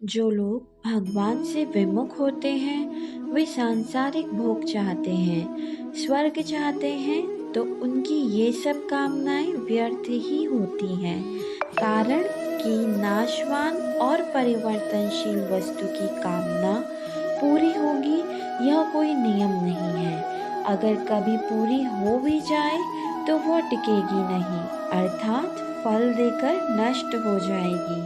जो लोग भगवान से विमुख होते हैं वे सांसारिक भोग चाहते हैं, स्वर्ग चाहते हैं, तो उनकी ये सब कामनाएं व्यर्थ ही होती हैं। कारण कि नाशवान और परिवर्तनशील वस्तु की कामना पूरी होगी यह कोई नियम नहीं है। अगर कभी पूरी हो भी जाए तो वह टिकेगी नहीं, अर्थात फल देकर नष्ट हो जाएगी।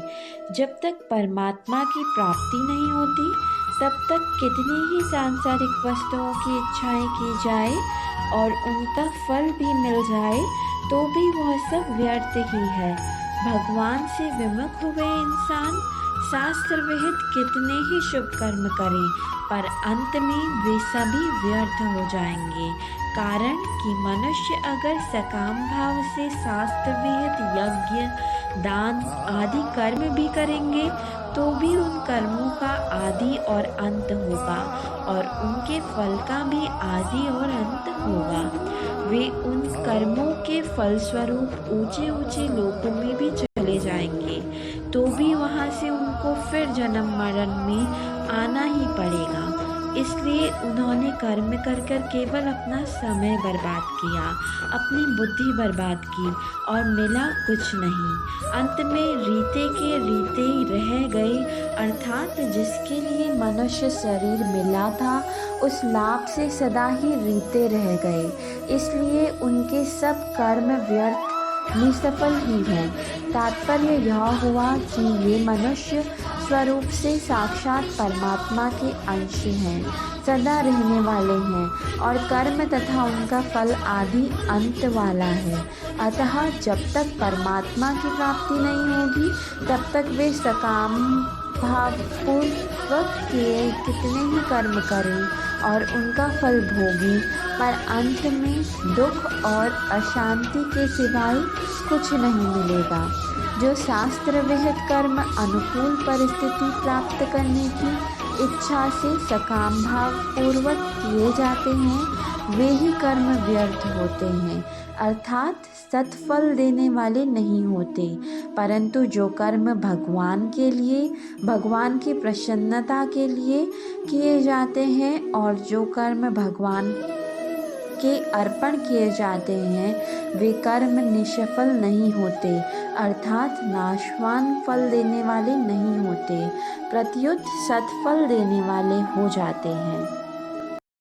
जब तक परमात्मा की प्राप्ति नहीं होती तब तक कितनी ही सांसारिक वस्तुओं की इच्छाएं की जाए और उनका फल भी मिल जाए तो भी वह सब व्यर्थ ही है। भगवान से विमुख हुए इंसान शास्त्र विहित कितने ही शुभ कर्म करें पर अंत में वे सभी व्यर्थ हो जाएंगे। कारण कि मनुष्य अगर सकाम भाव से शास्त्र विहित यज्ञ, दान आदि कर्म भी करेंगे तो भी उन कर्मों का आदि और अंत होगा और उनके फल का भी आदि और अंत होगा। वे उन कर्मों के फलस्वरूप ऊंचे ऊंचे लोकों में भी चले जाएंगे तो भी वहां से उनको फिर जन्म मरण में आना ही पड़ेगा। इसलिए उन्होंने कर्म कर कर केवल अपना समय बर्बाद किया, अपनी बुद्धि बर्बाद की और मिला कुछ नहीं। अंत में रीते के रीते ही रह गए, अर्थात जिसके लिए मनुष्य शरीर मिला था उस लाभ से सदा ही रीते रह गए। इसलिए उनके सब कर्म व्यर्थ निष्फल ही हैं। तात्पर्य यह हुआ कि ये मनुष्य स्वरूप से साक्षात परमात्मा के अंश हैं, सदा रहने वाले हैं और कर्म तथा उनका फल आदि अंत वाला है। अतः जब तक परमात्मा की प्राप्ति नहीं होगी तब तक वे सकाम भावपूर्वक कितने ही कर्म करें और उनका फल भोगी पर अंत में दुख और अशांति के सिवाय कुछ नहीं मिलेगा। जो शास्त्र विहित कर्म अनुकूल परिस्थिति प्राप्त करने की इच्छा से सकाम भाव पूर्वक किए जाते हैं वे ही कर्म व्यर्थ होते हैं, अर्थात सत्फल देने वाले नहीं होते। परंतु जो कर्म भगवान के लिए, भगवान की प्रसन्नता के लिए किए जाते हैं और जो कर्म भगवान के अर्पण किए जाते हैं वे कर्म निष्फल नहीं होते, अर्थात नाशवान फल देने वाले नहीं होते, प्रत्युत सत्फल देने वाले हो जाते हैं।